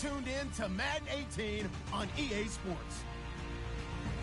tuned in to Madden 18 on EA Sports.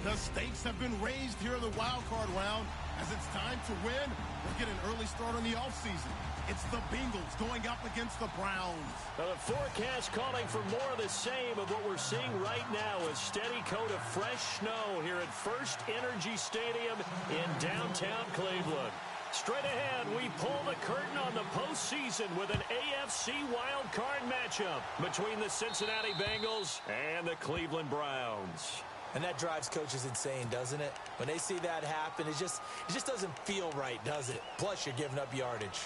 The stakes have been raised here in the wild card round. As it's time to win, we'll get an early start on the offseason. It's the Bengals going up against the Browns. The forecast calling for more of the same of what we're seeing right now. A steady coat of fresh snow here at First Energy Stadium in downtown Cleveland. Straight ahead, we pull the curtain on the postseason with an AFC wildcard matchup between the Cincinnati Bengals and the Cleveland Browns. And that drives coaches insane, doesn't it? When they see that happen, it just doesn't feel right, does it? Plus, you're giving up yardage.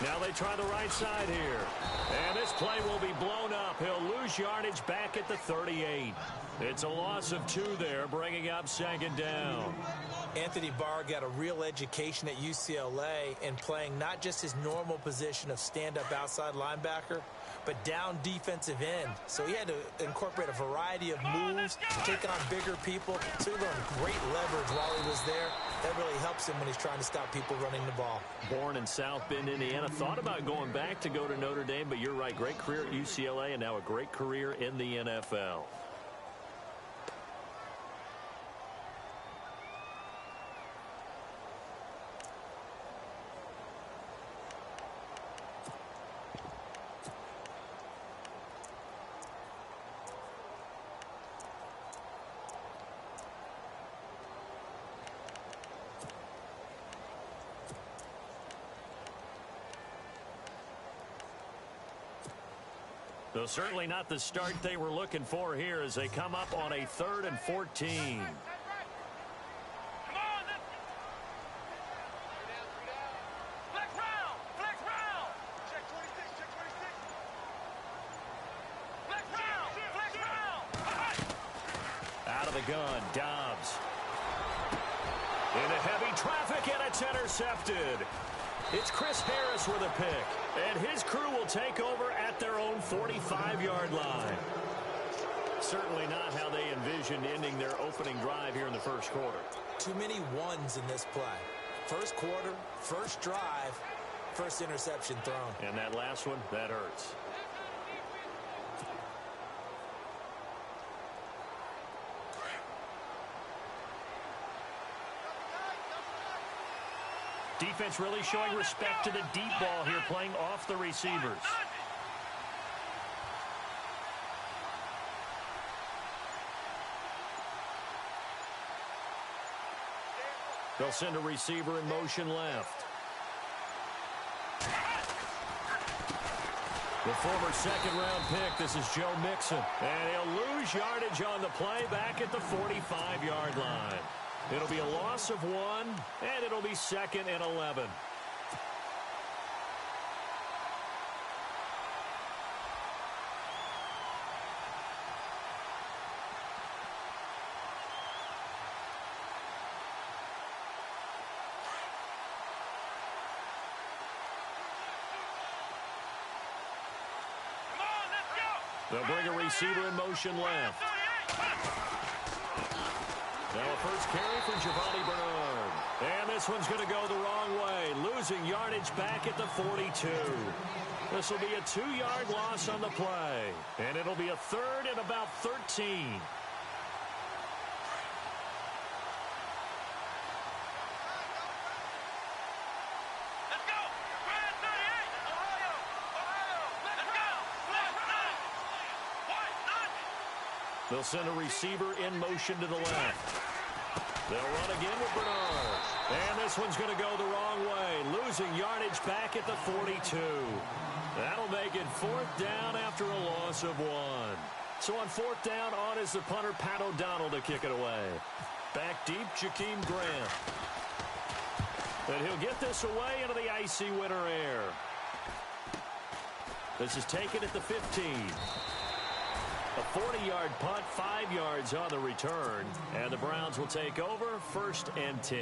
Now they try the right side here. And this play will be blown up. He'll lose yardage back at the 38. It's a loss of 2 there, bringing up second down. Anthony Barr got a real education at UCLA in playing not just his normal position of stand-up outside linebacker, but down defensive end. So he had to incorporate a variety of moves, take on bigger people. So he learned great leverage while he was there. That really helps him when he's trying to stop people running the ball. Born in South Bend, Indiana. Thought about going back to go to Notre Dame, but you're right. Great career at UCLA and now a great career in the NFL. So certainly not the start they were looking for here as they come up on a 3rd and 14. Out of the gun, Dobbs. Into heavy traffic, and it's intercepted. It's Chris Harris with a pick, and his crew will take over at their own 45-yard line. Certainly not how they envisioned ending their opening drive here in the first quarter. Too many ones in this play. First quarter, first drive, first interception thrown. And that last one, that hurts. Defense really showing respect to the deep ball here, playing off the receivers. They'll send a receiver in motion left. The former second-round pick, this is Joe Mixon. And he'll lose yardage on the play back at the 45-yard line. It'll be a loss of 1, and it'll be 2nd and 11. They'll bring a receiver in motion left. Now a first carry for Giovanni Bernard. And this one's going to go the wrong way, losing yardage back at the 42. This will be a 2-yard loss on the play. And it'll be a 3rd and about 13. They'll send a receiver in motion to the left. They'll run again with Bernard. And this one's going to go the wrong way, losing yardage back at the 42. That'll make it 4th down after a loss of 1. So on 4th down, on is the punter, Pat O'Donnell, to kick it away. Back deep, Jakeem Grant. And he'll get this away into the icy winter air. This is taken at the 15. A 40-yard punt, 5 yards on the return. And the Browns will take over, 1st and 10.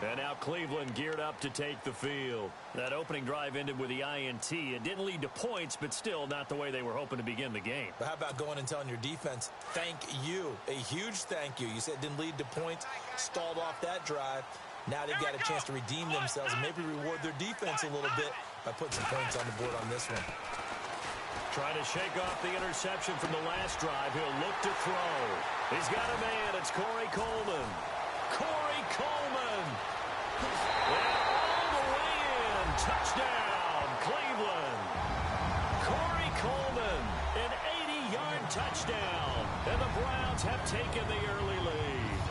And now Cleveland geared up to take the field. That opening drive ended with the INT. It didn't lead to points, but still not the way they were hoping to begin the game. But how about going and telling your defense, thank you, a huge thank you. You said it didn't lead to points, stalled off that drive. Now they've got a chance to redeem themselves and maybe reward their defense a little bit by putting some points on the board on this one. Trying to shake off the interception from the last drive. He'll look to throw. He's got a man. It's Corey Coleman. Corey Coleman. And all the way in. Touchdown, Cleveland. Corey Coleman, an 80-yard touchdown. And the Browns have taken the early lead.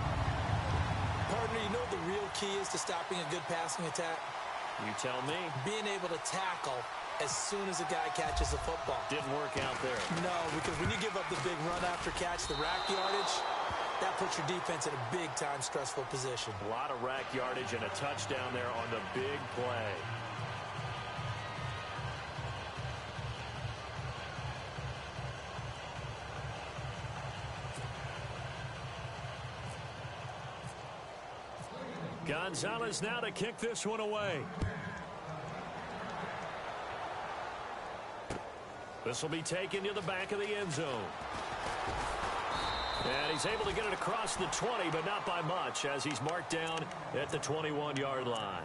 Partner, you know what the real key is to stopping a good passing attack? You tell me. Being able to tackle as soon as a guy catches the football. Didn't work out there. No, because when you give up the big run after catch, the rack yardage, that puts your defense in a big-time stressful position. A lot of rack yardage and a touchdown there on the big play. Gonzalez now to kick this one away. This will be taken to the back of the end zone. And he's able to get it across the 20, but not by much, as he's marked down at the 21-yard line.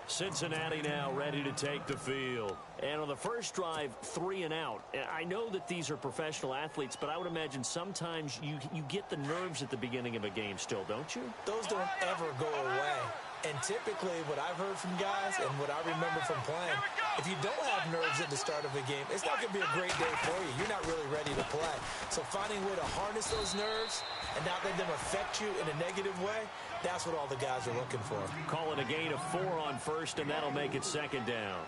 Cincinnati now ready to take the field. And on the first drive, 3 and out. I know that these are professional athletes, but I would imagine sometimes you get the nerves at the beginning of a game still, don't you? Those don't ever go away. And typically what I've heard from guys and what I remember from playing, if you don't have nerves at the start of a game, it's not going to be a great day for you. You're not really ready to play. So finding a way to harness those nerves and not let them affect you in a negative way, that's what all the guys are looking for. Call it a gain of 4 on first, and that'll make it second down.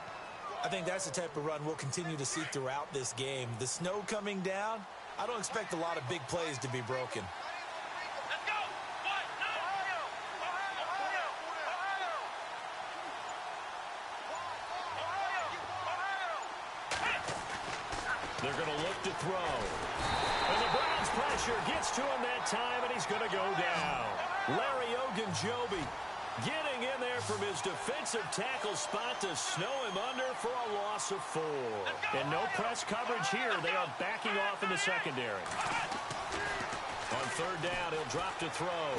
I think that's the type of run we'll continue to see throughout this game. The snow coming down, I don't expect a lot of big plays to be broken. They're going to look to throw. And the Browns pressure gets to him that time, and he's going to go down. Larry Ogunjobi getting in there from his defensive tackle spot to snow him under for a loss of 4. And no press coverage here. They are backing off in the secondary. On third down, he'll drop to throw.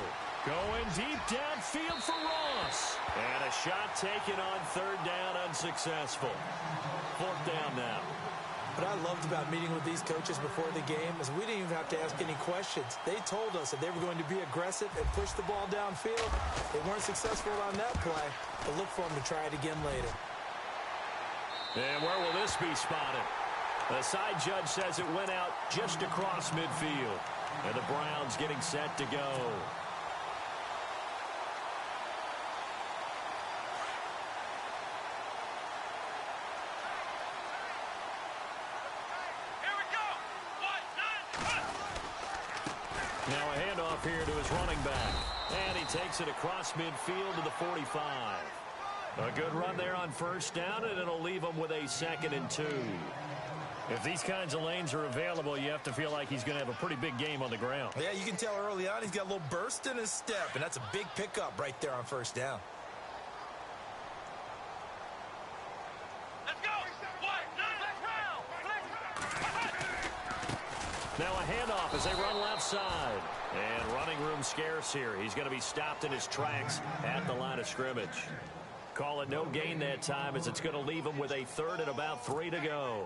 Going deep downfield for Ross. And a shot taken on third down, unsuccessful. Fourth down now. What I loved about meeting with these coaches before the game is we didn't even have to ask any questions. They told us that they were going to be aggressive and push the ball downfield. They weren't successful on that play, but look for them to try it again later. And where will this be spotted? The side judge says it went out just across midfield. And the Browns getting set to go. Now a handoff here to his running back. And he takes it across midfield to the 45. A good run there on first down, and it'll leave him with a 2nd and 2. If these kinds of lanes are available, you have to feel like he's going to have a pretty big game on the ground. Yeah, you can tell early on he's got a little burst in his step, and that's a big pickup right there on first down. Now a handoff as they run left side. And running room scarce here. He's going to be stopped in his tracks at the line of scrimmage. Call it no gain that time, as it's going to leave him with a 3rd and about 3 to go.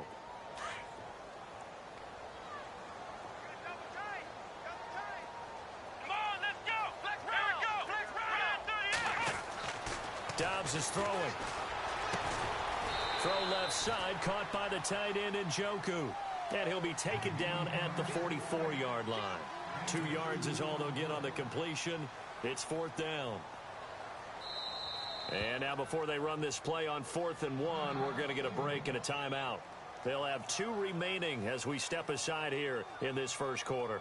Dobbs is throwing. Throw left side, caught by the tight end Njoku. And he'll be taken down at the 44-yard line. 2 yards is all they'll get on the completion. It's 4th down. And now before they run this play on 4th and 1, we're going to get a break and a timeout. They'll have 2 remaining as we step aside here in this first quarter.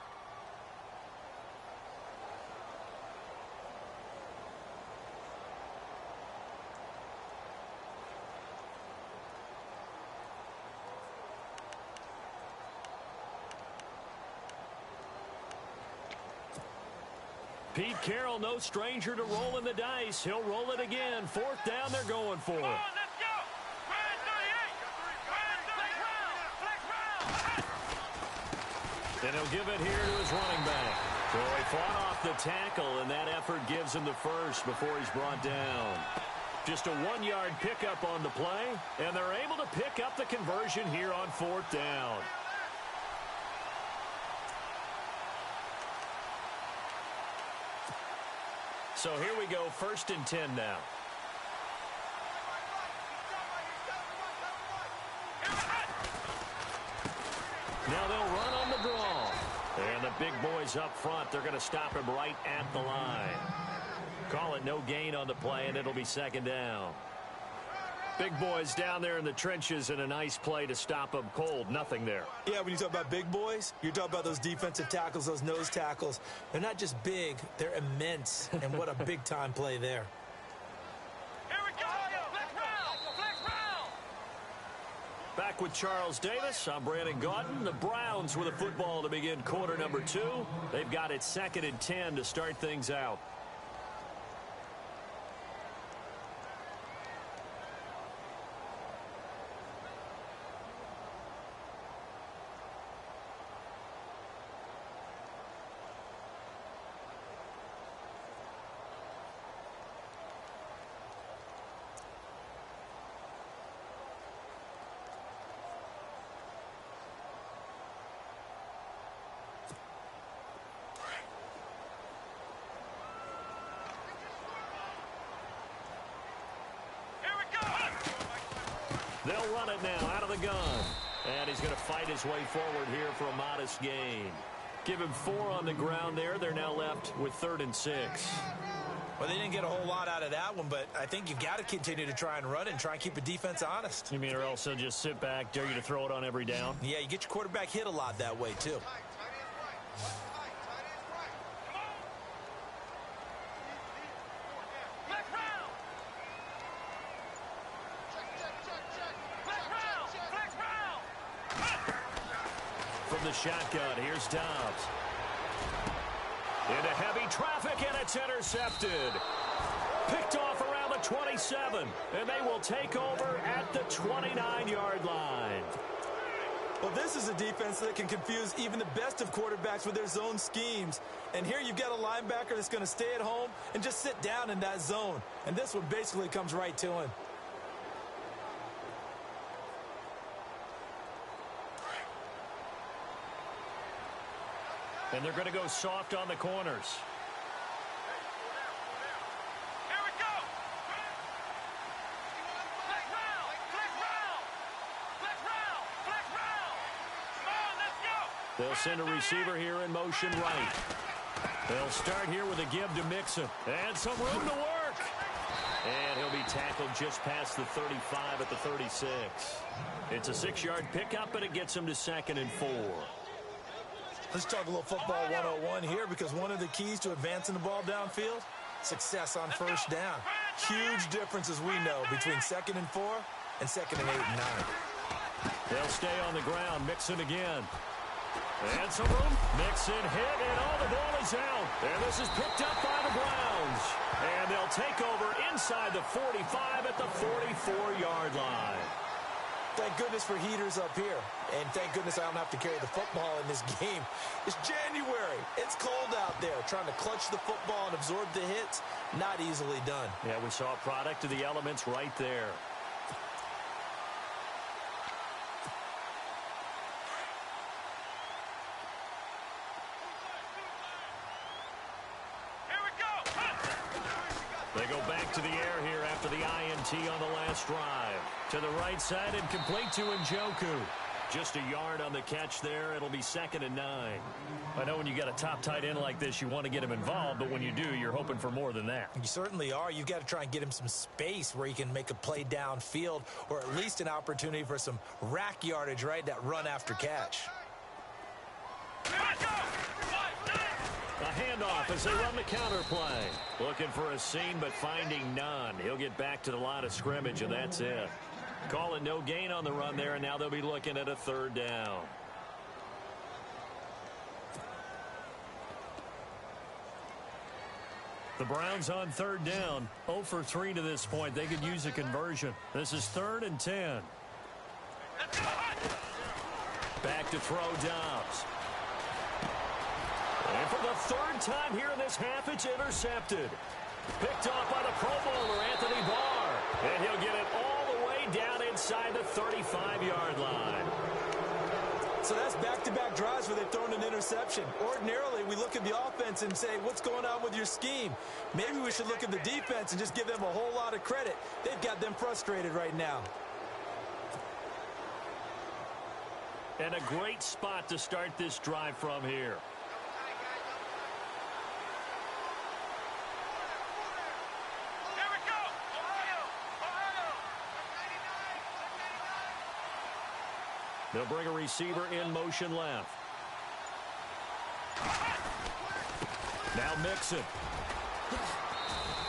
Pete Carroll, no stranger to rolling the dice. He'll roll it again. 4th down, they're going for it. And he'll give it here to his running back. So he fought off the tackle, and that effort gives him the first before he's brought down. Just a 1-yard pickup on the play, and they're able to pick up the conversion here on 4th down. So here we go, 1st and 10 now. Now they'll run on the draw. And the big boys up front, they're going to stop him right at the line. Call it no gain on the play, and it'll be 2nd down. Big boys down there in the trenches, and a nice play to stop them cold. Nothing there. Yeah, when you talk about big boys, you're talking about those defensive tackles, those nose tackles. They're not just big, they're immense. And what a big-time play there. Back with Charles Davis. I'm Brandon Gaudin. The Browns with a football to begin quarter number 2. They've got it 2nd and 10 to start things out. They'll run it now out of the gun. And he's going to fight his way forward here for a modest gain. Give him 4 on the ground there. They're now left with 3rd and 6. Well, they didn't get a whole lot out of that one, but I think you've got to continue to try and run and try and keep the defense honest. You mean or else they'll just sit back, dare you to throw it on every down? Yeah, you get your quarterback hit a lot that way, too. The shotgun. Here's Dobbs. Into heavy traffic, and it's intercepted. Picked off around the 27, and they will take over at the 29-yard line. Well, this is a defense that can confuse even the best of quarterbacks with their zone schemes. And here you've got a linebacker that's going to stay at home and just sit down in that zone. And this one basically comes right to him. And they're going to go soft on the corners. Here we go. Flex round. Come on, let's go. They'll send a receiver here in motion right. They'll start here with a give to Mixon. And some room to work. And he'll be tackled just past the 35 at the 36. It's a 6-yard pickup, but it gets him to 2nd and 4. Let's talk a little football 101 here, because one of the keys to advancing the ball downfield, success on 1st down. Huge difference, as we know, between 2nd and 4 and 2nd and 8 and 9. They'll stay on the ground. Mixon again. And some room. Mixon hit, and the ball is out. And this is picked up by the Browns. And they'll take over inside the 45 at the 44-yard line. Thank goodness for heaters up here. And thank goodness I don't have to carry the football in this game. It's January. It's cold out there. Trying to clutch the football and absorb the hits, not easily done. Yeah, we saw a product of the elements right there. They go back to the air here after the INT on the last drive. To the right side and complete to Njoku. Just a yard on the catch there. It'll be 2nd and 9. I know when you got a top tight end like this, you want to get him involved, but when you do, you're hoping for more than that. You certainly are. You've got to try and get him some space where he can make a play downfield, or at least an opportunity for some rack yardage, right? That run after catch. A handoff as they run the counter play. Looking for a seam, but finding none. He'll get back to the line of scrimmage, and that's it. Call it no gain on the run there, and now they'll be looking at a 3rd down. The Browns on third down, 0 for 3 to this point. They could use a conversion. This is 3rd and 10. Back to throw Dobbs. And for the 3rd time here in this half, it's intercepted. Picked off by the Pro Bowler, Anthony Barr. And he'll get it all the way down inside the 35-yard line. So that's back-to-back drives where they've thrown an interception. Ordinarily, we look at the offense and say, what's going on with your scheme? Maybe we should look at the defense and just give them a whole lot of credit. They've got them frustrated right now. And a great spot to start this drive from here. They'll bring a receiver in motion left. Now Mixon.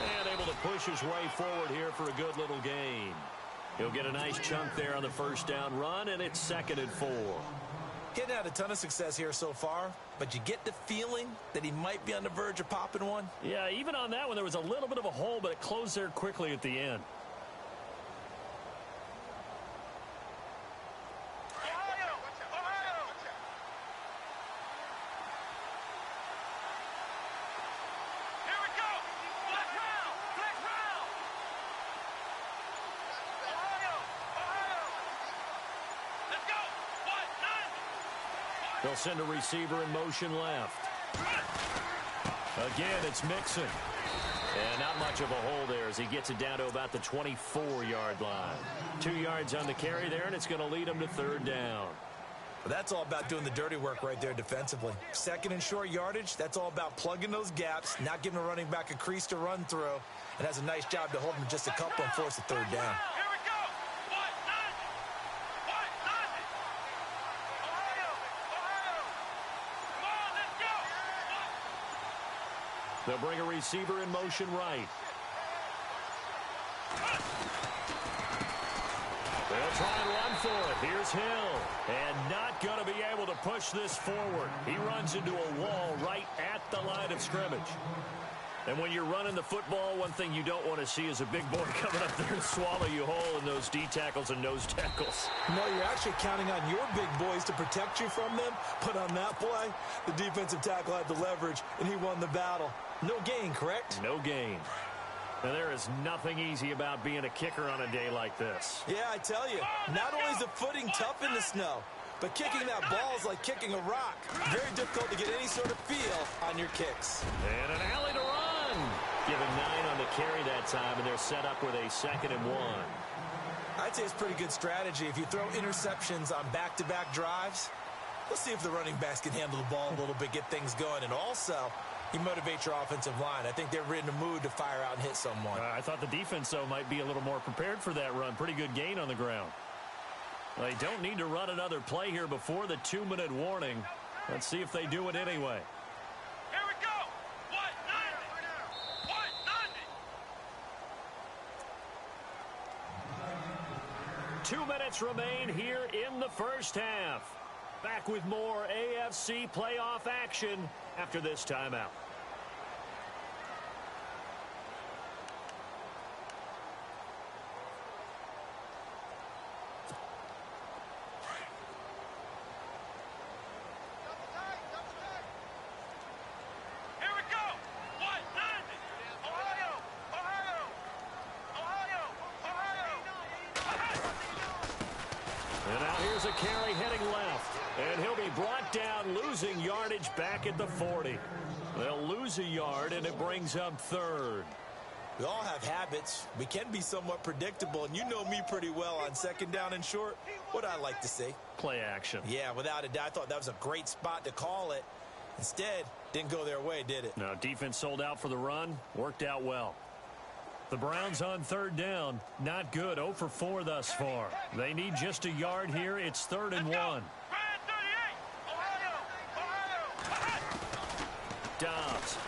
And able to push his way forward here for a good little gain. He'll get a nice chunk there on the first down run, and it's 2nd and 4. Getting had a ton of success here so far, but you get the feeling that he might be on the verge of popping one. Yeah, even on that one, there was a little bit of a hole, but it closed there quickly at the end. They'll send a receiver in motion left. Again, it's Mixon. And not much of a hole there as he gets it down to about the 24-yard line. 2 yards on the carry there, and it's going to lead him to 3rd down. Well, that's all about doing the dirty work right there defensively. 2nd and short yardage, that's all about plugging those gaps, not giving a running back a crease to run through, and has a nice job to hold him just a couple and force a 3rd down. They'll bring a receiver in motion right. They'll try and run for it. Here's Hill. And not going to be able to push this forward. He runs into a wall right at the line of scrimmage. And when you're running the football, one thing you don't want to see is a big boy coming up there and swallow you whole in those D tackles and nose tackles. No, you're actually counting on your big boys to protect you from them. But on that play, the defensive tackle had the leverage, and he won the battle. No gain, correct? No gain. And there is nothing easy about being a kicker on a day like this. Yeah, I tell you, not only is the footing tough in the snow, but kicking that ball is like kicking a rock. Very difficult to get any sort of feel on your kicks. And an alley to run. Given 9 on the carry that time, and they're set up with a 2nd and 1. I'd say it's pretty good strategy. If you throw interceptions on back-to-back drives, let's see if the running backs can handle the ball a little bit, get things going. And also, you motivate your offensive line. I think they're in the mood to fire out and hit someone. I thought the defense, though, might be a little more prepared for that run. Pretty good gain on the ground. They don't need to run another play here before the 2-minute warning. Let's see if they do it anyway. Here we go. 2 minutes remain here in the first half. Back with more AFC playoff action after this timeout. A carry heading left, and he'll be brought down, losing yardage back at the 40. They'll lose a yard, and it brings up 3rd. We all have habits. We can be somewhat predictable, and you know me pretty well on 2nd down and short. What I like to see. Play action. Yeah, without a doubt. I thought that was a great spot to call it. Instead, didn't go their way, did it? No, defense sold out for the run. Worked out well. The Browns on 3rd down. Not good. 0 for 4 thus far. They need just a yard here. It's 3rd and 1. Dobbs.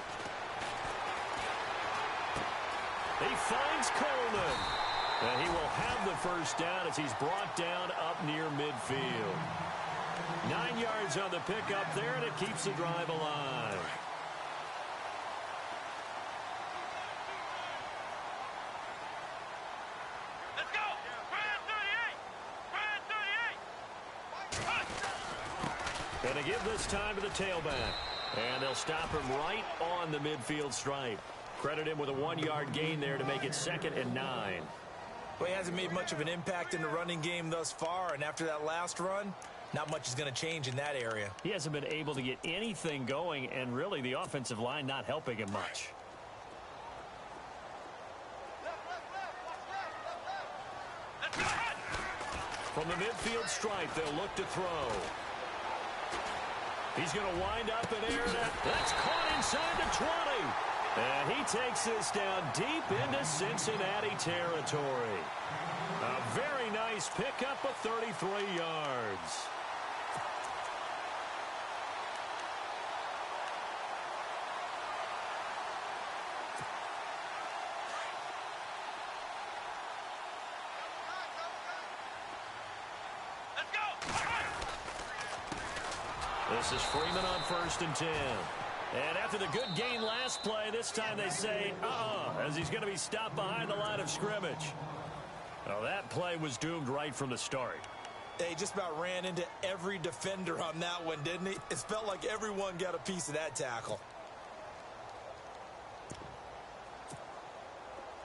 He finds Coleman. And he will have the first down as he's brought down up near midfield. 9 yards on the pickup there, and it keeps the drive alive. give this time to the tailback. And they'll stop him right on the midfield stripe. Credit him with a 1-yard gain there to make it 2nd and 9. Well, he hasn't made much of an impact in the running game thus far, and after that last run, not much is going to change in that area. He hasn't been able to get anything going, and really the offensive line not helping him much. From the midfield stripe, they'll look to throw. He's going to wind up and air that. That's caught inside the 20. And he takes this down deep into Cincinnati territory. A very nice pickup of 33 yards. This is Freeman on 1st and 10. And after the good gain last play, this time they say, as he's going to be stopped behind the line of scrimmage. Well, that play was doomed right from the start. He just about ran into every defender on that one, didn't he? It felt like everyone got a piece of that tackle.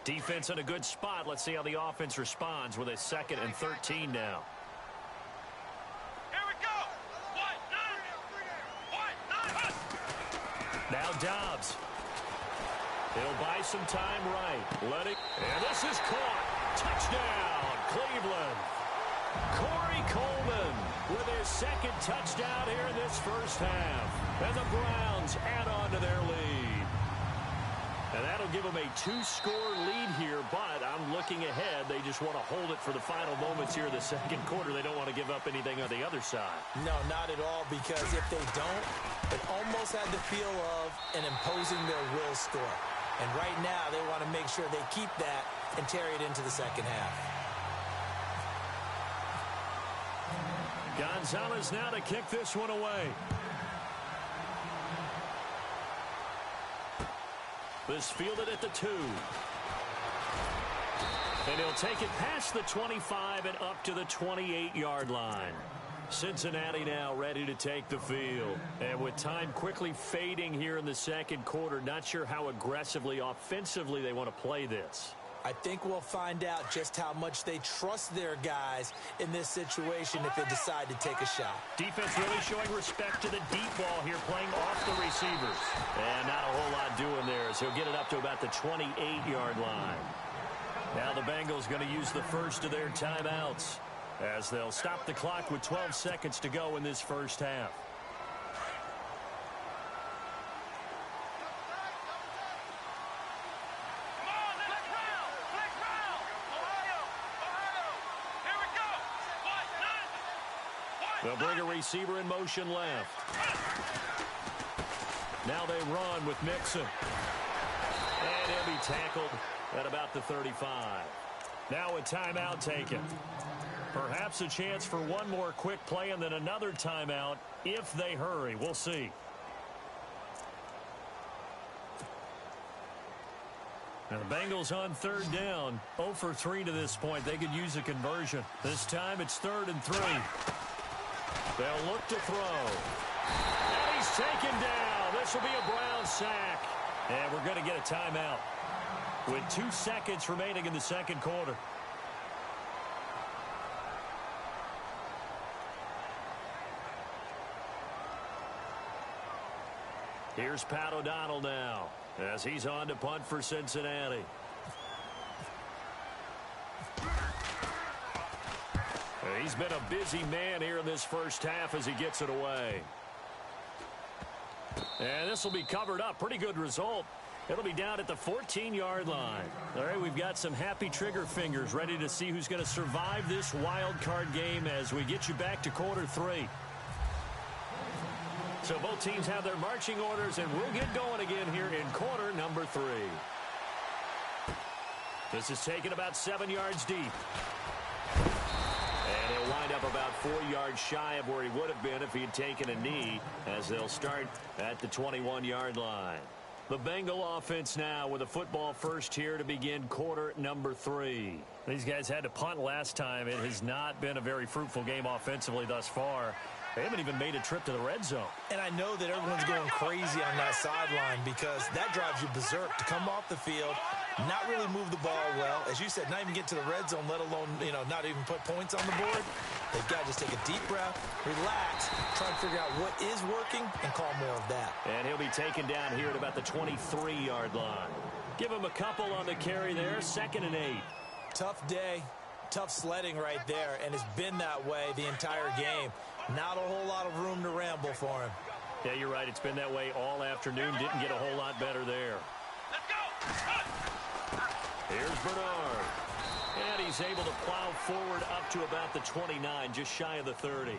Defense in a good spot. Let's see how the offense responds with a 2nd and 13 now. Now Dobbs. He'll buy some time right. And this is caught. Touchdown, Cleveland. Corey Coleman with his 2nd touchdown here in this first half. And the Browns add on to their lead. And that'll give them a 2-score lead here, but I'm looking ahead. They just want to hold it for the final moments here in the 2nd quarter. They don't want to give up anything on the other side. No, not at all, because if they don't, it almost had the feel of an imposing their will score. And right now, they want to make sure they keep that and carry it into the 2nd half. Gonzalez now to kick this one away. This fielded at the 2. And he'll take it past the 25 and up to the 28-yard line. Cincinnati now ready to take the field. And with time quickly fading here in the 2nd quarter, not sure how aggressively, offensively they want to play this. I think we'll find out just how much they trust their guys in this situation if they decide to take a shot. Defense really showing respect to the deep ball here, playing off the receivers. And not a whole lot doing there, so he'll get it up to about the 28-yard line. Now the Bengals going to use the first of their timeouts as they'll stop the clock with 12 seconds to go in this first half. They'll bring a receiver in motion left. Now they run with Mixon. And he'll be tackled at about the 35. Now a timeout taken. Perhaps a chance for one more quick play and then another timeout if they hurry. We'll see. Now the Bengals on 3rd down. 0 for 3 to this point. They could use a conversion. This time it's 3rd and 3. They'll look to throw. And he's taken down. This will be a Brown sack. And we're going to get a timeout with 2 seconds remaining in the 2nd quarter. Here's Pat O'Donnell now as he's on to punt for Cincinnati. He's been a busy man here in this first half as he gets it away. And this will be covered up. Pretty good result. It'll be down at the 14-yard line. All right, we've got some happy trigger fingers ready to see who's going to survive this wild card game as we get you back to quarter 3. So both teams have their marching orders, and we'll get going again here in quarter number 3. This is taken about 7 yards deep. And he'll wind up about 4 yards shy of where he would have been if he had taken a knee, as they'll start at the 21-yard line. The Bengal offense now with a football first here to begin quarter number 3. These guys had to punt last time. It has not been a very fruitful game offensively thus far. They haven't even made a trip to the red zone. And I know that everyone's going crazy on that sideline because that drives you berserk to come off the field, not really move the ball well. As you said, not even get to the red zone, let alone, not even put points on the board. They've got to just take a deep breath, relax, try and figure out what is working, and call more of that. And he'll be taken down here at about the 23-yard line. Give him a couple on the carry there, 2nd and 8. Tough day, tough sledding right there, and it's been that way the entire game. Not a whole lot of room to ramble for him. Yeah, you're right. It's been that way all afternoon. Didn't get a whole lot better there. Let's go. Here's Bernard. And he's able to plow forward up to about the 29, just shy of the 30.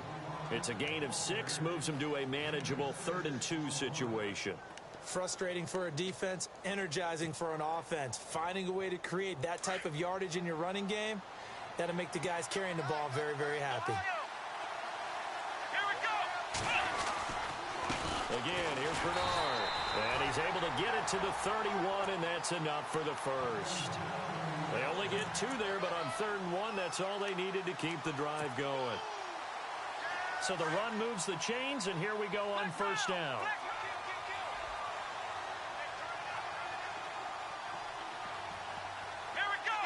It's a gain of 6, moves him to a manageable 3rd and 2 situation. Frustrating for a defense, energizing for an offense. Finding a way to create that type of yardage in your running game, that'll make the guys carrying the ball very, very happy. Again, here's Bernard. And he's able to get it to the 31, and that's enough for the first. They only get 2 there, but on 3rd and 1, that's all they needed to keep the drive going. So the run moves the chains, and here we go on 1st down. Here we go.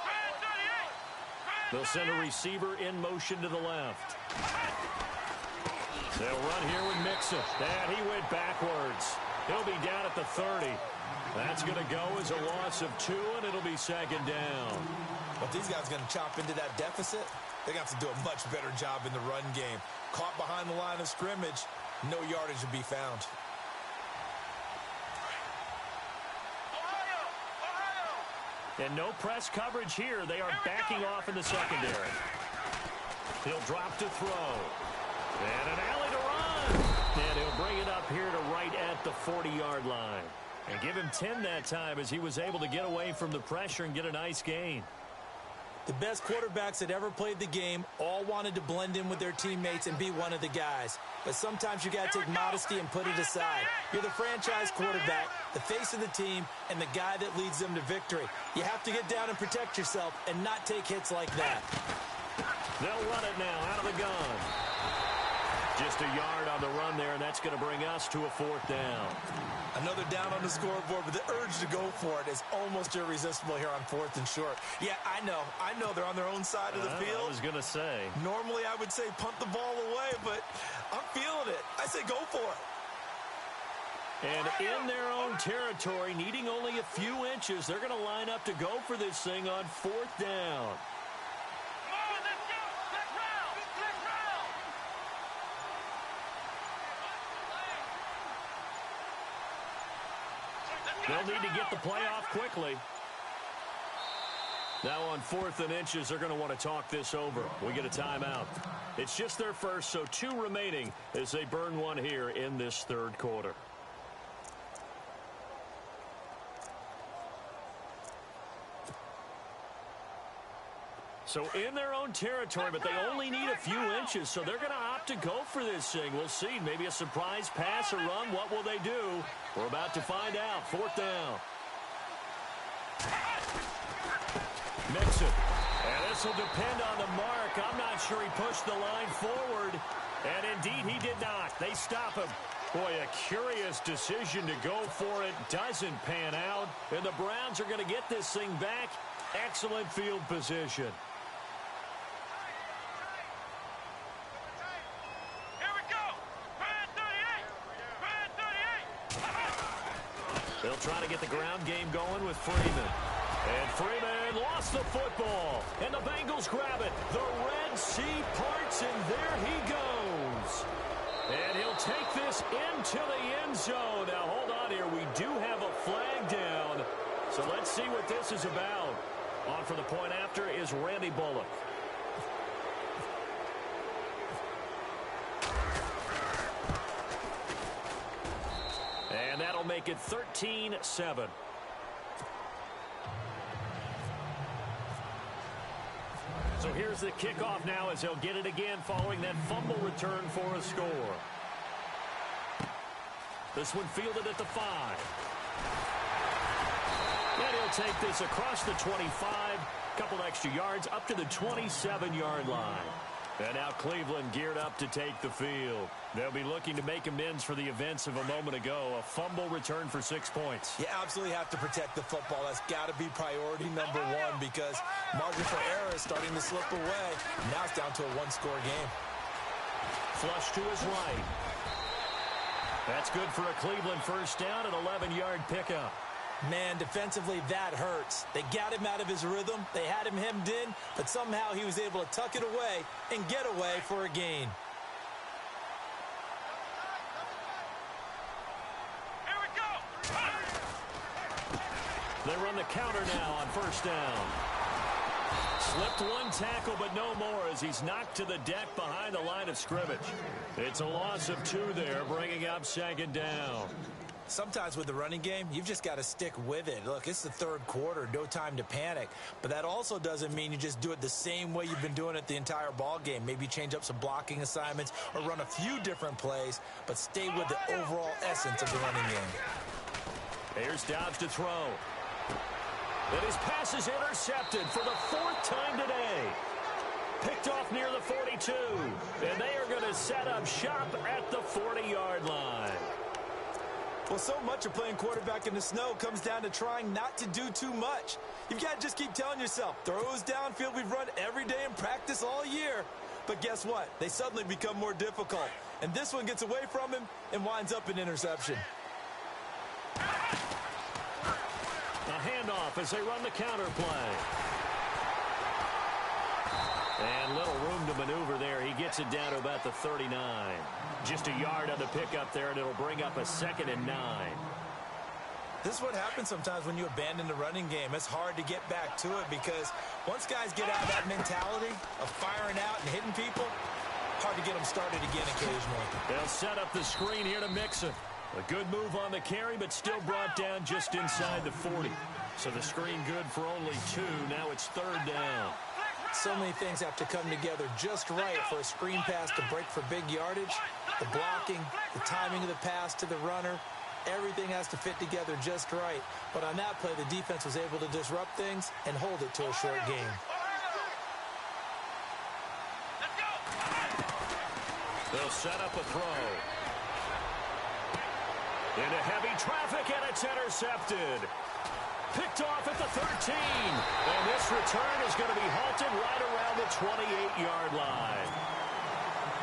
Brand 38. They'll send a receiver in motion to the left. They'll run here with Mixon. And he went backwards. He'll be down at the 30. That's going to go as a loss of 2, and it'll be 2nd down. But these guys are going to chop into that deficit. They're going to have to do a much better job in the run game. Caught behind the line of scrimmage, no yardage to be found. And no press coverage here. They are backing off in the secondary. He'll drop to throw. And an alley to run. And he'll bring it up here to right at the 40-yard line. And give him 10 that time as he was able to get away from the pressure and get a nice gain. The best quarterbacks that ever played the game all wanted to blend in with their teammates and be one of the guys. But sometimes you got to take modesty and put it aside. You're the franchise quarterback, the face of the team, and the guy that leads them to victory. You have to get down and protect yourself and not take hits like that. They'll run it now out of the gun. Just a yard on the run there, and that's going to bring us to a 4th down. Another down on the scoreboard, but the urge to go for it is almost irresistible here on 4th and short. Yeah, I know they're on their own side of the field. I was going to say. Normally I would say punt the ball away, but I'm feeling it. I say go for it. And in their own territory, needing only a few inches, they're going to line up to go for this thing on 4th down. They'll need to get the play off quickly. Now on 4th and inches, they're going to want to talk this over. We get a timeout. It's just their first, so 2 remaining as they burn 1 here in this 3rd quarter. So in their own territory, but they only need a few inches, so they're going to opt to go for this thing. We'll see. Maybe a surprise pass or run. What will they do? We're about to find out. 4th down. Mixon. And this will depend on the mark. I'm not sure he pushed the line forward. And indeed, he did not. They stop him. Boy, a curious decision to go for it. Doesn't pan out. And the Browns are going to get this thing back. Excellent field position. They'll try to get the ground game going with Freeman. And Freeman lost the football. And the Bengals grab it. The Red Sea parts, and there he goes. And he'll take this into the end zone. Now, hold on here. We do have a flag down. So let's see what this is about. On for the point after is Randy Bullock. And that'll make it 13-7. So here's the kickoff now as they'll get it again following that fumble return for a score. This one fielded at the 5. And he'll take this across the 25. Couple extra yards up to the 27-yard line. And now Cleveland geared up to take the field. They'll be looking to make amends for the events of a moment ago. A fumble return for 6 points. You absolutely have to protect the football. That's got to be priority number one because margin for error is starting to slip away. Now it's down to a one-score game. Flush to his right. That's good for a Cleveland first down, an 11-yard pickup. Man, defensively, that hurts. They got him out of his rhythm. They had him hemmed in, but somehow he was able to tuck it away and get away for a gain. Here we go. They run the counter now on first down. Slipped one tackle, but no more as he's knocked to the deck behind the line of scrimmage. It's a loss of 2 there, bringing up second down. Sometimes with the running game, you've just got to stick with it. Look, it's the third quarter, no time to panic. But that also doesn't mean you just do it the same way you've been doing it the entire ball game. Maybe change up some blocking assignments or run a few different plays, but stay with the overall essence of the running game. Here's Dobbs to throw. And his pass is intercepted for the 4th time today. Picked off near the 42. And they are going to set up shop at the 40-yard line. Well, so much of playing quarterback in the snow comes down to trying not to do too much. You've got to just keep telling yourself, throws downfield we've run every day in practice all year. But guess what? They suddenly become more difficult. And this one gets away from him and winds up an interception. A handoff as they run the counter play. And little room to maneuver there. He gets it down to about the 39. Just a yard on the pickup there, and it'll bring up a 2nd and 9. This is what happens sometimes when you abandon the running game. It's hard to get back to it because once guys get out of that mentality of firing out and hitting people, hard to get them started again occasionally. They'll set up the screen here to Mixon. A good move on the carry, but still brought down just inside the 40. So the screen good for only 2. Now it's 3rd down. So many things have to come together just right for a screen pass to break for big yardage. The blocking, the timing of the pass to the runner, everything has to fit together just right. But on that play, the defense was able to disrupt things and hold it to a short game. They'll set up a throw. Into heavy traffic, and it's intercepted. Picked off at the 13. And this return is going to be halted right around the 28-yard line.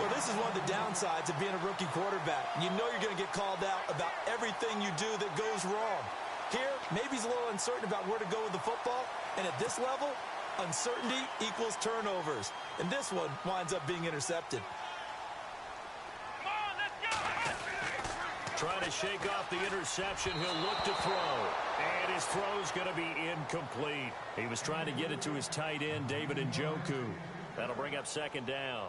Well, this is one of the downsides of being a rookie quarterback. You know you're going to get called out about everything you do that goes wrong. Here, maybe he's a little uncertain about where to go with the football. And at this level, uncertainty equals turnovers. And this one winds up being intercepted. Trying to shake off the interception. He'll look to throw. And his throw's going to be incomplete. He was trying to get it to his tight end, David Njoku. That'll bring up 2nd down.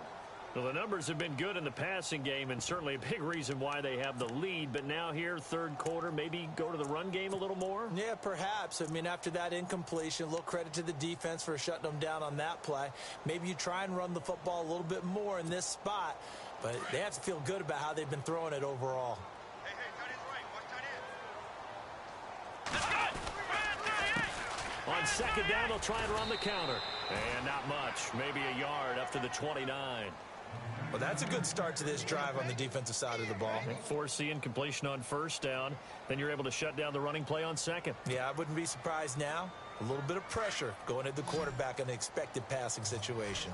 Well, the numbers have been good in the passing game, and certainly a big reason why they have the lead. But now here, 3rd quarter, maybe go to the run game a little more? Yeah, perhaps. I mean, after that incompletion, a little credit to the defense for shutting them down on that play. Maybe you try and run the football a little bit more in this spot. But they have to feel good about how they've been throwing it overall. On 2nd down, they'll try and run the counter. And not much. Maybe a yard up to the 29. Well, that's a good start to this drive on the defensive side of the ball. Force the incompletion on 1st down. Then you're able to shut down the running play on 2nd. Yeah, I wouldn't be surprised now. A little bit of pressure going at the quarterback in an expected passing situation.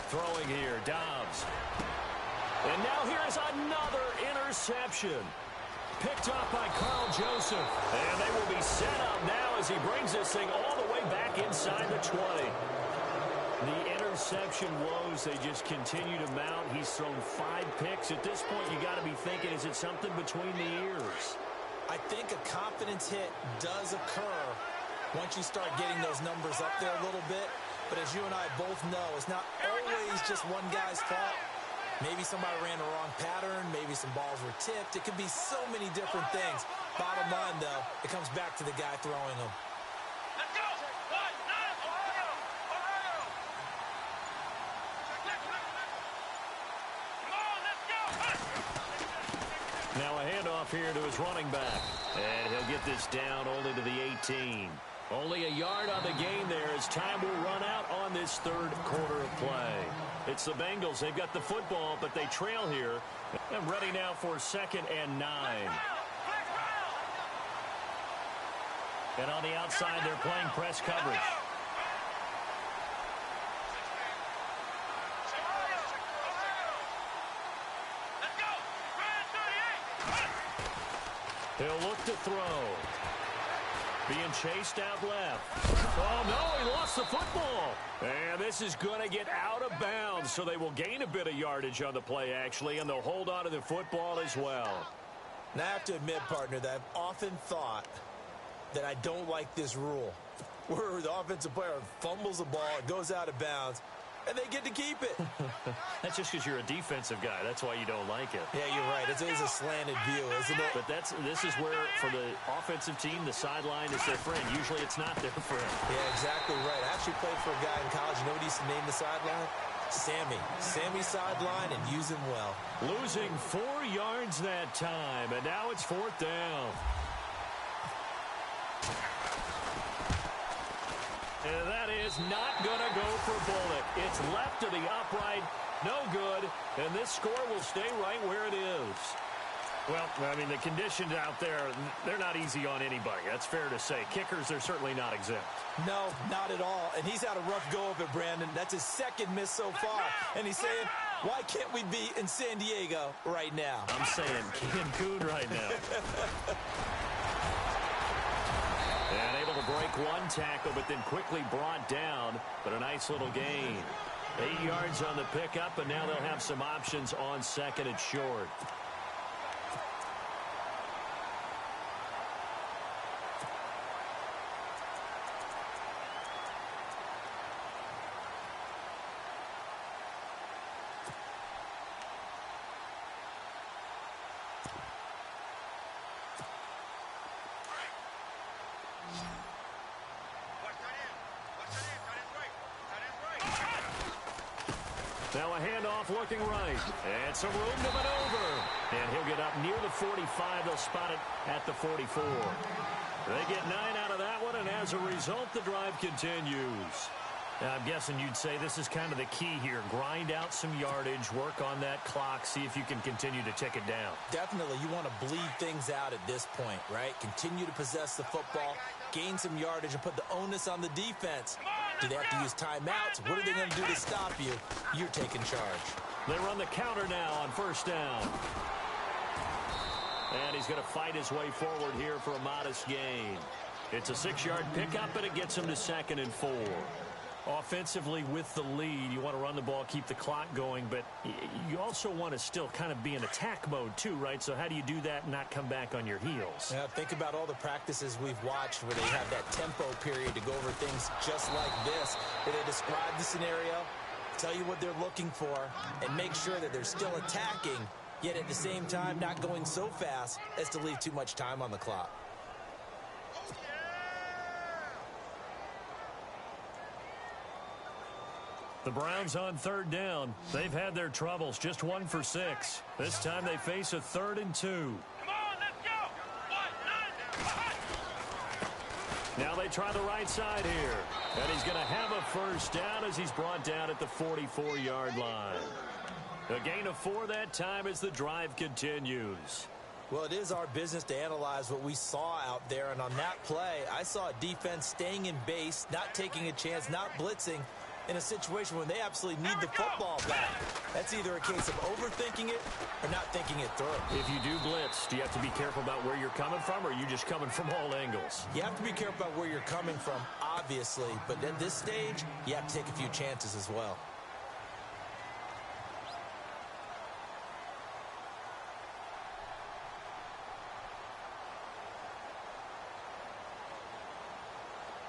Throwing here, Dobbs. And now here's another interception. Picked off by Carl Joseph. And they will be set up now as he brings this thing all the way back inside the 20. The interception woes, they just continue to mount. He's thrown 5 picks. At this point, you got to be thinking, is it something between the ears? I think a confidence hit does occur once you start getting those numbers up there a little bit. But as you and I both know, it's not always just one guy's fault. Maybe somebody ran the wrong pattern. Maybe some balls were tipped. It could be so many different things. Bottom line, though, it comes back to the guy throwing them. Let's go. Now a handoff here to his running back. And he'll get this down only to the 18. Only a yard on the gain there as time will run out on this third quarter of play. It's the Bengals. They've got the football, but they trail here. And ready now for 2nd and 9. And on the outside, they're playing press coverage. He'll look to throw. Being chased out left. Oh, no, he lost the football. And this is going to get out of bounds, so they will gain a bit of yardage on the play, actually, and they'll hold on to the football as well. Now, I have to admit, partner, that I've often thought that I don't like this rule, where the offensive player fumbles the ball, it goes out of bounds, and they get to keep it. That's just because you're a defensive guy. That's why you don't like it. Yeah, you're right. It's always a slanted view, isn't it? But this is where, for the offensive team, the sideline is their friend. Usually it's not their friend. Yeah, exactly right. I actually played for a guy in college. You know what he used to name the sideline? Sammy. Sammy sideline, and use him well. Losing 4 yards that time, and now it's 4th down. And that is not going to go for Bullock. It's left to the upright. No good. And this score will stay right where it is. Well, I mean, the conditions out there, they're not easy on anybody. That's fair to say. Kickers, they're certainly not exempt. No, not at all. And he's had a rough go of it, Brandon. That's his 2nd miss so far. And he's saying, why can't we be in San Diego right now? I'm saying Cancun right now. And able to break one tackle, but then quickly brought down. But a nice little gain. 8 yards on the pickup, and now they'll have some options on 2nd and short. Now a handoff looking right. And some room to maneuver. And he'll get up near the 45. They'll spot it at the 44. They get 9 out of that one, and as a result, the drive continues. Now, I'm guessing you'd say this is kind of the key here. Grind out some yardage, work on that clock, see if you can continue to tick it down. Definitely. You want to bleed things out at this point, right? Continue to possess the football, gain some yardage, and put the onus on the defense. Do they have to use timeouts? What are they going to do to stop you? You're taking charge. They run the counter now on 1st down. And he's going to fight his way forward here for a modest gain. It's a 6-yard pickup, and it gets him to 2nd and 4. Offensively, with the lead, you want to run the ball, keep the clock going, but you also want to still kind of be in attack mode too, right? So how do you do that and not come back on your heels? Yeah, think about all the practices we've watched where they have that tempo period to go over things just like this, where they describe the scenario, tell you what they're looking for, and make sure that they're still attacking, yet at the same time not going so fast as to leave too much time on the clock. The Browns on 3rd down. They've had their troubles, just 1 for 6. This time they face a 3rd and 2. Come on, let's go. Now they try the right side here. And he's going to have a 1st down as he's brought down at the 44-yard line. A gain of 4 that time as the drive continues. Well, it is our business to analyze what we saw out there. And on that play, I saw a defense staying in base, not taking a chance, not blitzing, in a situation where they absolutely need the football back. That's either a case of overthinking it or not thinking it through. If you do blitz, do you have to be careful about where you're coming from, or are you just coming from all angles? You have to be careful about where you're coming from, obviously. But at this stage, you have to take a few chances as well.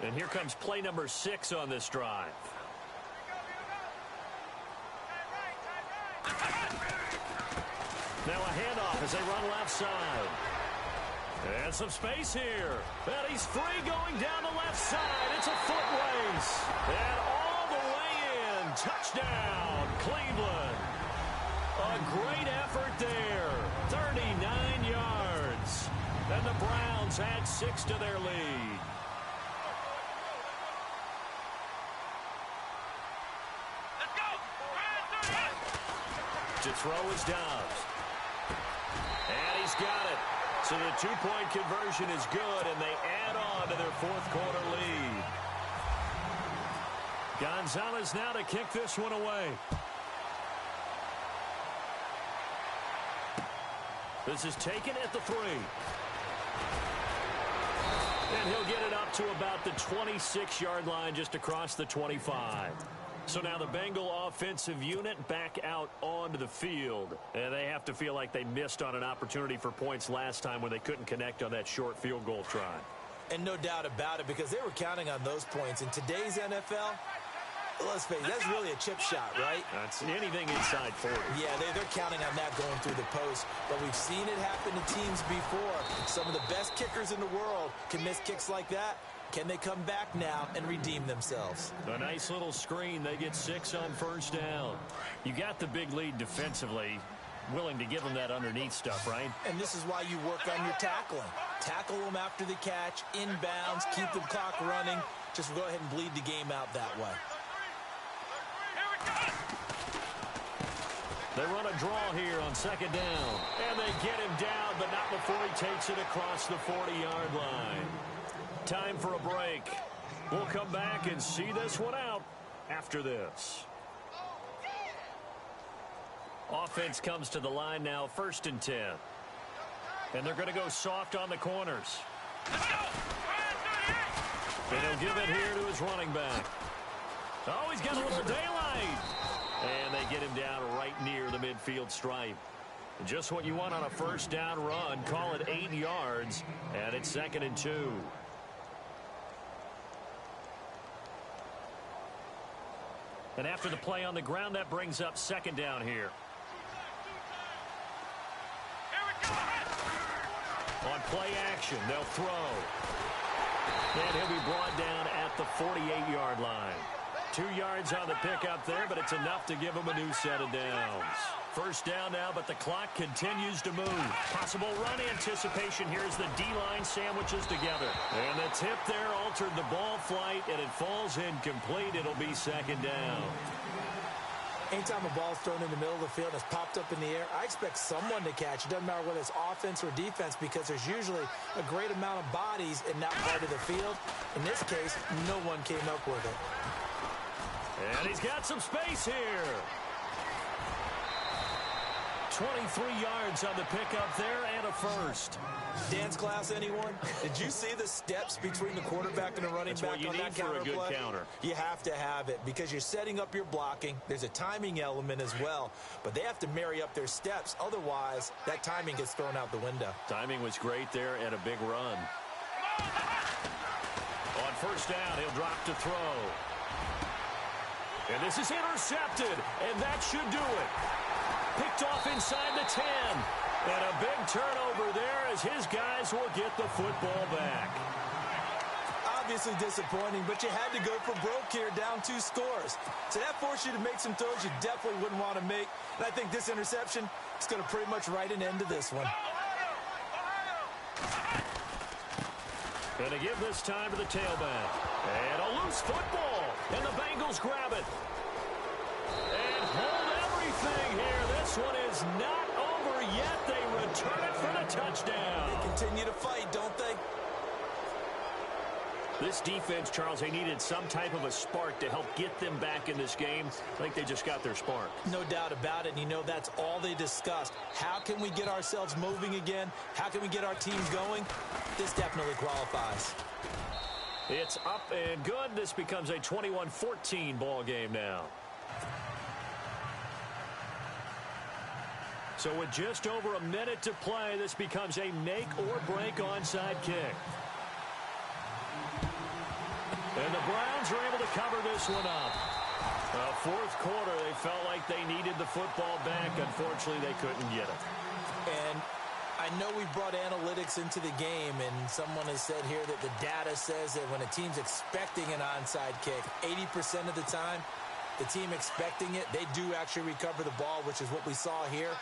And here comes play number 6 on this drive. Now a handoff as they run left side. And some space here. And he's free going down the left side. It's a foot race. And all the way in. Touchdown, Cleveland. A great effort there. 39 yards. And the Browns add 6 to their lead. To throw is Dobbs. And he's got it. So the two-point conversion is good, and they add on to their fourth-quarter lead. Gonzalez now to kick this one away. This is taken at the 3. And he'll get it up to about the 26-yard line, just across the 25. So now the Bengal offensive unit back out onto the field. And they have to feel like they missed on an opportunity for points last time when they couldn't connect on that short field goal try. And no doubt about it, because they were counting on those points. In today's NFL, let's face it, that's really a chip shot, right? That's anything inside 40. Yeah, they're counting on that going through the post. But we've seen it happen to teams before. Some of the best kickers in the world can miss kicks like that. Can they come back now and redeem themselves? A nice little screen. They get 6 on first down. You got the big lead defensively. Willing to give them that underneath stuff, right? And this is why you work on your tackling. Tackle them after the catch, inbounds, keep the clock running. Just go ahead and bleed the game out that way. They run a draw here on second down. And they get him down, but not before he takes it across the 40-yard line. Time for a break. We'll come back and see this one out after this. Offense comes to the line now, 1st and 10. And they're going to go soft on the corners. And he'll give it here to his running back. Oh, he's got a little daylight. And they get him down right near the midfield stripe. Just what you want on a first down run. Call it 8 yards. And it's 2nd and 2. And after the play on the ground, that brings up 2nd down here. On play action, they'll throw. And he'll be brought down at the 48-yard line. 2 yards on the pickup there, but it's enough to give him a new set of downs. First down now, but the clock continues to move. Possible run anticipation here as the D-line sandwiches together. And the tip there altered the ball flight, and it falls incomplete. It'll be 2nd down. Anytime a ball's thrown in the middle of the field and it's popped up in the air, I expect someone to catch. It doesn't matter whether it's offense or defense, because there's usually a great amount of bodies in that part of the field. In this case, no one came up with it. And he's got some space here. 23 yards on the pickup there and a first. Dance class, anyone? Did you see the steps between the quarterback and the running back on that counter play? That's what you need for a good counter. You have to have it because you're setting up your blocking. There's a timing element as well, but they have to marry up their steps. Otherwise, that timing gets thrown out the window. Timing was great there and a big run. On first down, he'll drop to throw. And this is intercepted, and that should do it. Picked off inside the 10. And a big turnover there as his guys will get the football back. Obviously disappointing, but you had to go for broke here, down 2 scores. So that forced you to make some throws you definitely wouldn't want to make. And I think this interception is going to pretty much write an end to this one. And to give this time to the tailback. And a loose football. And the Bengals grab it. And hold everything here. This one is not over yet. They return it for the touchdown. They continue to fight, don't they? This defense, Charles, they needed some type of a spark to help get them back in this game. I think they just got their spark. No doubt about it. And you know, that's all they discussed. How can we get ourselves moving again? How can we get our teams going? This definitely qualifies. It's up and good. This becomes a 21-14 ball game now. So with just over a minute to play, this becomes a make or break onside kick. And the Browns are able to cover this one up. Fourth quarter, they felt like they needed the football back. Unfortunately, they couldn't get it. And I know we brought analytics into the game, and someone has said here that the data says that when a team's expecting an onside kick, 80% of the time, the team expecting it, they do actually recover the ball, which is what we saw here.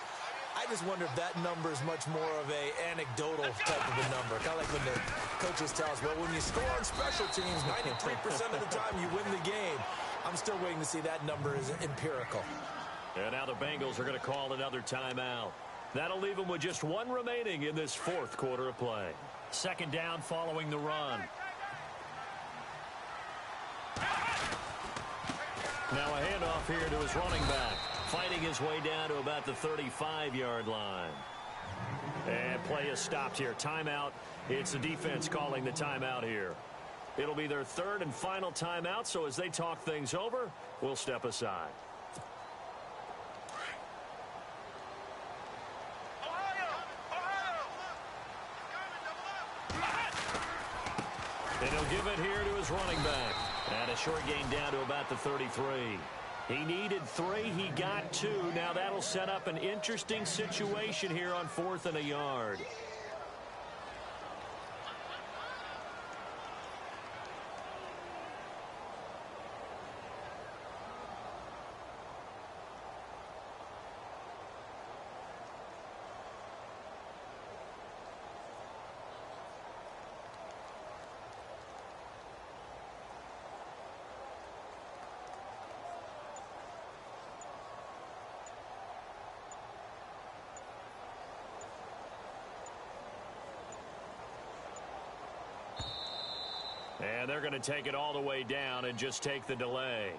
I just wonder if that number is much more of a anecdotal type of a number. Kind of like when the coaches tell us, well, when you score on special teams, 93% of the time you win the game. I'm still waiting to see that number is empirical. And now the Bengals are going to call another timeout. That'll leave them with just one remaining in this fourth quarter of play. Second down following the run. Now a handoff here to his running back. Fighting his way down to about the 35-yard line. And play is stopped here. Timeout. It's the defense calling the timeout here. It'll be their third and final timeout, so as they talk things over, we'll step aside. And he'll give it here to his running back. And a short gain down to about the 33. He needed 3. He got 2. Now that'll set up an interesting situation here on 4th and a yard. And they're going to take it all the way down and just take the delay.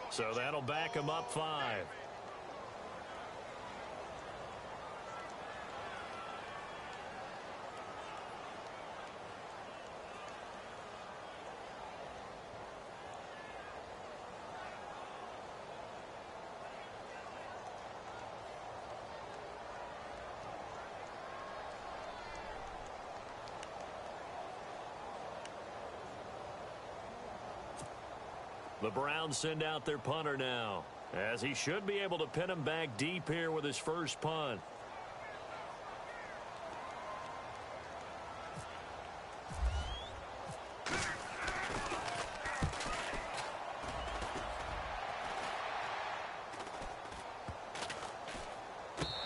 So that'll back them up 5. The Browns send out their punter now, as he should be able to pin him back deep here with his first punt.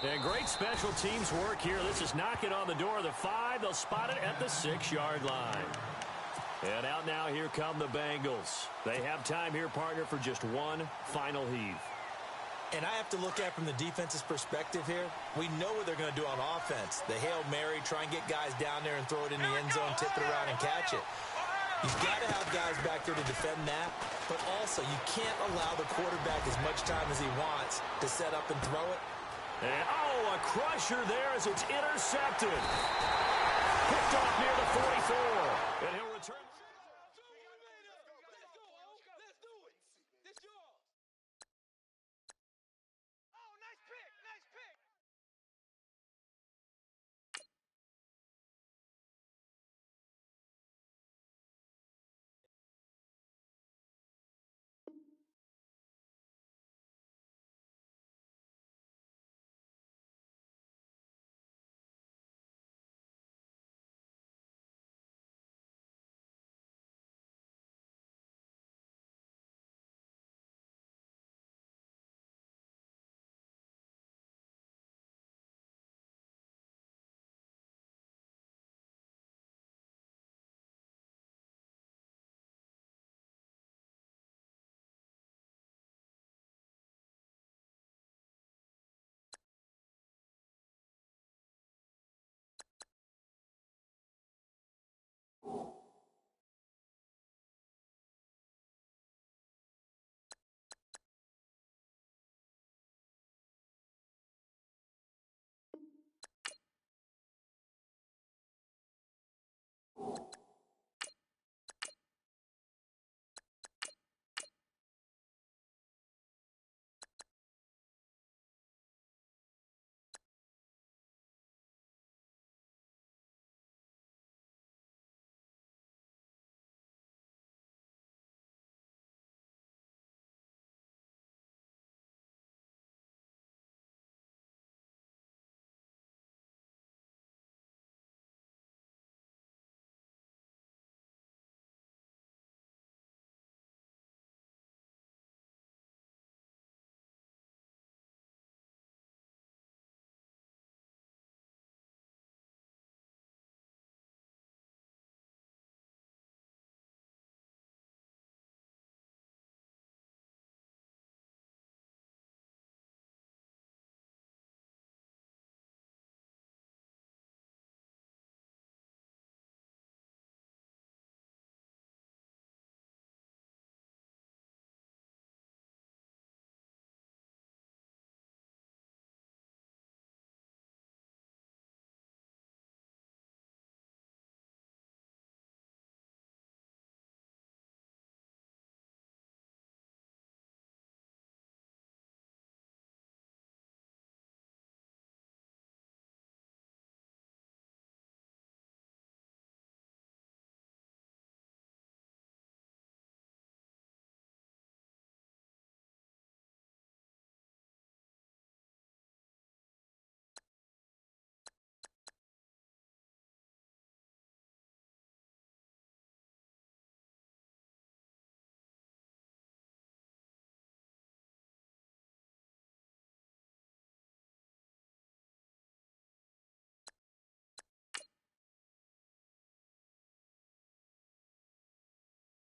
And great special teams work here. This is knocking on the door of the 5. They'll spot it at the 6-yard line. And out now, here come the Bengals. They have time here, partner, for just one final heave. And I have to look at it from the defense's perspective here. We know what they're going to do on offense. The Hail Mary, try and get guys down there and throw it in the end zone, tip it around and catch it. You've got to have guys back there to defend that, but also you can't allow the quarterback as much time as he wants to set up and throw it. And, oh, a crusher there as it's intercepted. Picked off near the 44. And he'll return.